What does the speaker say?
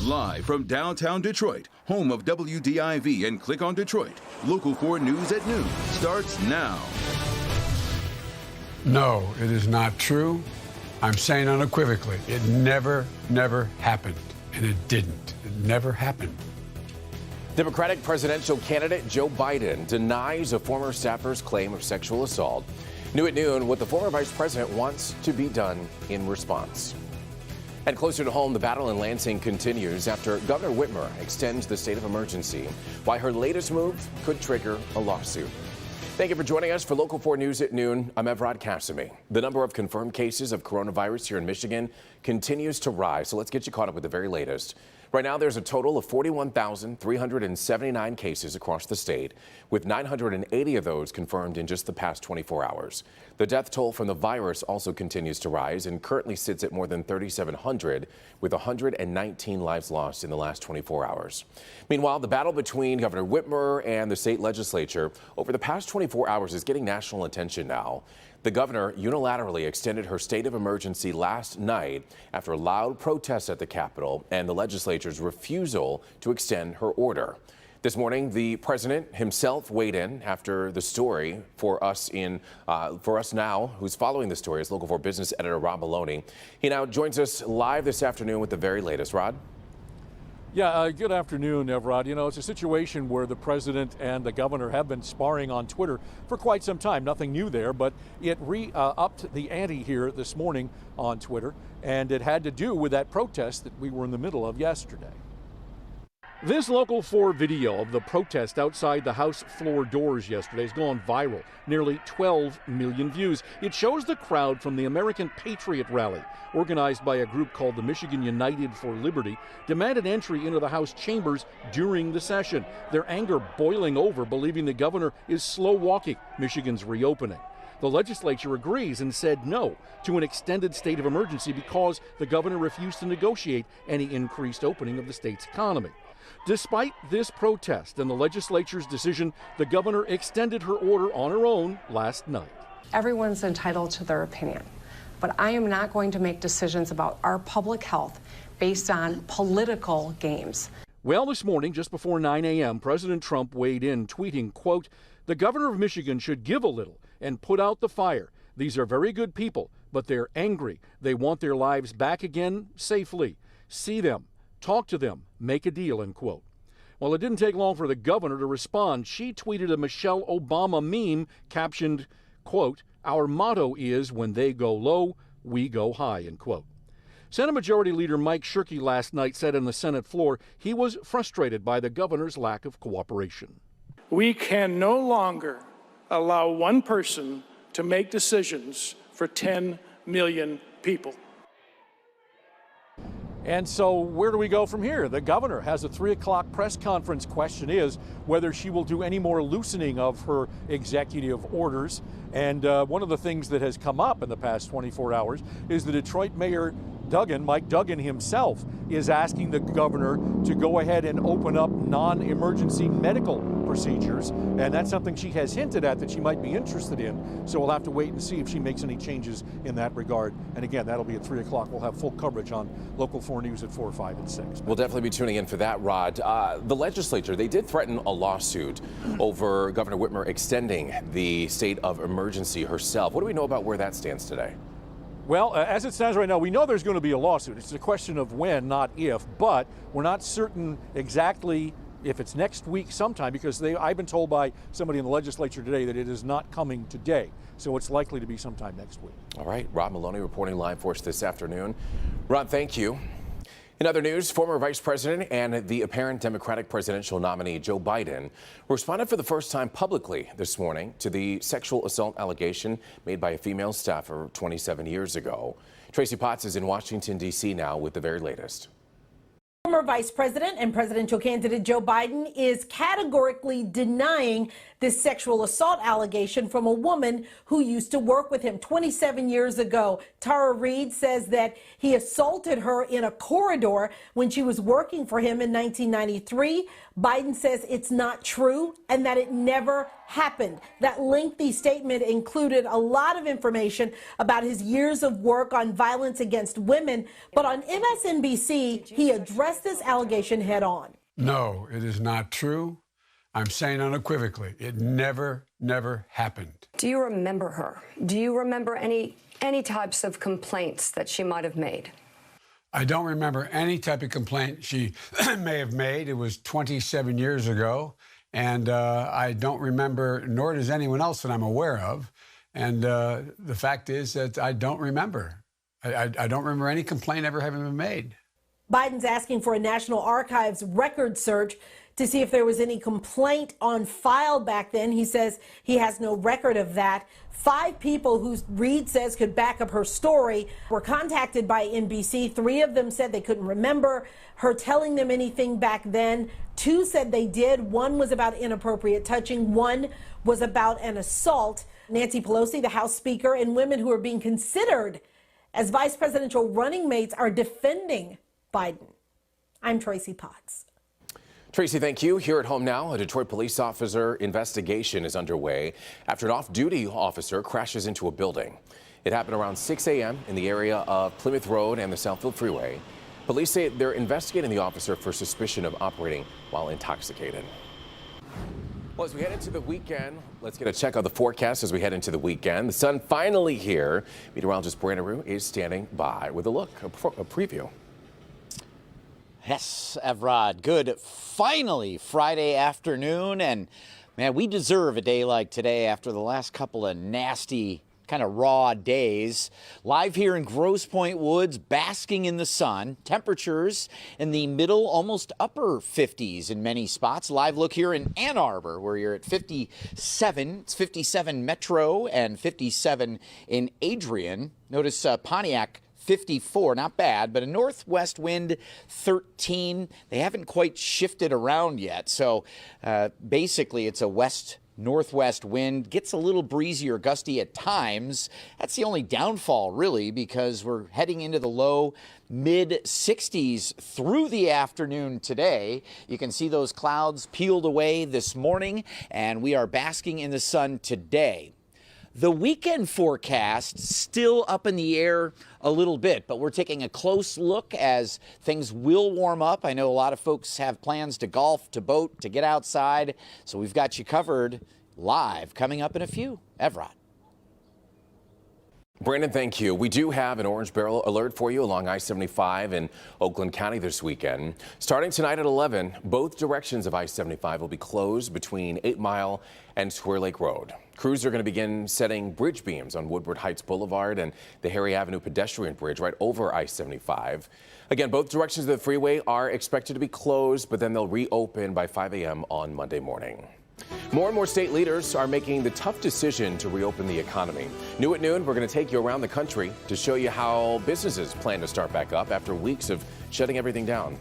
Live from downtown Detroit, home of WDIV and Click on Detroit, Local 4 News at noon starts now. No, it is not true. I'm saying unequivocally, it never happened. And it didn't. It never happened. Democratic presidential candidate Joe Biden denies a former staffer's claim of sexual assault. New at noon, what the former vice president wants to be done in response. And closer to home, the battle in Lansing continues after Governor Whitmer extends the state of emergency. Why her latest move could trigger a lawsuit. Thank you for joining us for Local 4 News at noon. I'm Evrod Cassimy. The number of confirmed cases of coronavirus here in Michigan continues to rise, so let's get you caught up with the very latest. Right now, there's a total of 41,379 cases across the state, with 980 of those confirmed in just the past 24 hours. The death toll from the virus also continues to rise and currently sits at more than 3,700, with 119 lives lost in the last 24 hours. Meanwhile, the battle between Governor Whitmer and the state legislature over the past 24 hours is getting national attention now. The governor unilaterally extended her state of emergency last night after loud protests at the Capitol and the legislature's refusal to extend her order. This morning, the president himself weighed in after the story for us now, who's following the story is Local 4 business editor Rod Maloney. He now joins us live this afternoon with the very latest. Rod? Yeah, good afternoon, Evrod. You know, it's a situation where the president and the governor have been sparring on Twitter for quite some time. Nothing new there, but it upped the ante here this morning on Twitter, and it had to do with that protest that we were in the middle of yesterday. This Local 4 video of the protest outside the House floor doors yesterday has gone viral. Nearly 12 million views. It shows the crowd from the American Patriot Rally, organized by a group called the Michigan United for Liberty, demanded entry into the House chambers during the session. Their anger boiling over, believing the governor is slow-walking Michigan's reopening. The legislature agrees and said no to an extended state of emergency because the governor refused to negotiate any increased opening of the state's economy. Despite this protest and the legislature's decision, the governor extended her order on her own last night. Everyone's entitled to their opinion, but I am not going to make decisions about our public health based on political games. Well, this morning, just before 9 a.m., President Trump weighed in, tweeting, quote, "The governor of Michigan should give a little and put out the fire. These are very good people, but they're angry. They want their lives back again safely. See them. Talk to them, make a deal," end quote. Well, it didn't take long for the governor to respond. She tweeted a Michelle Obama meme captioned, quote, "Our motto is when they go low, we go high," end quote. Senate Majority Leader Mike Shirkey last night said on the Senate floor he was frustrated by the governor's lack of cooperation. We can no longer allow one person to make decisions for 10 million people. And so where do we go from here? The governor has a 3 o'clock press conference. Question is whether she will do any more loosening of her executive orders. And one of the things that has come up in the past 24 hours is the Detroit Mayor Mike Duggan himself, is asking the governor to go ahead and open up non-emergency medical procedures. And that's something she has hinted at that she might be interested in. So we'll have to wait and see if she makes any changes in that regard. And again, that'll be at 3 o'clock. We'll have full coverage on Local 4 News at 4, 5, and 6. We'll definitely be tuning in for that, Rod. The legislature, they did threaten a lawsuit over Governor Whitmer extending the state of emergency herself. What do we know about where that stands today? Well, as it stands right now, we know there's going to be a lawsuit. It's a question of when, not if, but we're not certain exactly if it's next week sometime, because I've been told by somebody in the legislature today that it is not coming today. So it's likely to be sometime next week. All right, Rod Maloney reporting live for us this afternoon. Rod, thank you. In other news, former Vice President and the apparent Democratic presidential nominee Joe Biden responded for the first time publicly this morning to the sexual assault allegation made by a female staffer 27 years ago. Tracy Potts is in Washington, D.C. now with the very latest. Former Vice President and presidential candidate Joe Biden is categorically denying this sexual assault allegation from a woman who used to work with him 27 years ago. Tara Reid says that he assaulted her in a corridor when she was working for him in 1993. Biden says it's not true and that it never happened. That lengthy statement included a lot of information about his years of work on violence against women. But on MSNBC, he addressed this allegation head on. No, it is not true. I'm saying unequivocally, it never happened. Do you remember her? Do you remember any types of complaints that she might have made? I don't remember any type of complaint she may have made. It was 27 years ago. And I don't remember, nor does anyone else that I'm aware of. And the fact is that I don't remember. I don't remember any complaint ever having been made. Biden's asking for a National Archives record search to see if there was any complaint on file back then. He says he has no record of that. 5 people who Reid says could back up her story were contacted by NBC. 3 of them said they couldn't remember her telling them anything back then. 2 said they did. 1 was about inappropriate touching. 1 was about an assault. Nancy Pelosi, the House Speaker, and women who are being considered as vice presidential running mates are defending Biden. I'm Tracy Potts. Tracy, thank you. Here at home now, a Detroit police officer investigation is underway after an off-duty officer crashes into a building. It happened around 6 a.m. in the area of Plymouth Road and the Southfield Freeway. Police say they're investigating the officer for suspicion of operating while intoxicated. Well, as we head into the weekend, let's get a check on the forecast as we head into the weekend. The sun finally here. Meteorologist Brandon Rue is standing by with a look, a preview. Yes, Evrod, good. Finally, Friday afternoon, and man, we deserve a day like today after the last couple of nasty, kind of raw days. Live here in Grosse Pointe Woods, basking in the sun. Temperatures in the middle, almost upper 50s in many spots. Live look here in Ann Arbor, where you're at 57. It's 57 Metro and 57 in Adrian. Notice Pontiac, 54, not bad, but a northwest wind 13. They haven't quite shifted around yet, so basically it's a west-northwest wind. Gets a little breezy or gusty at times. That's the only downfall, really, because we're heading into the low mid-60s through the afternoon today. You can see those clouds peeled away this morning, and we are basking in the sun today. The weekend forecast still up in the air a little bit, but we're taking a close look as things will warm up. I know a lot of folks have plans to golf, to boat, to get outside, so we've got you covered live coming up in a few. Evrod. Brandon, thank you. We do have an orange barrel alert for you along I-75 in Oakland County this weekend. Starting tonight at 11, both directions of I-75 will be closed between 8 Mile and Square Lake Road. Crews are going to begin setting bridge beams on Woodward Heights Boulevard and the Harry Avenue pedestrian bridge right over I-75. Again, both directions of the freeway are expected to be closed, but then they'll reopen by 5 a.m. on Monday morning. More and more state leaders are making the tough decision to reopen the economy. New at noon, we're going to take you around the country to show you how businesses plan to start back up after weeks of shutting everything down.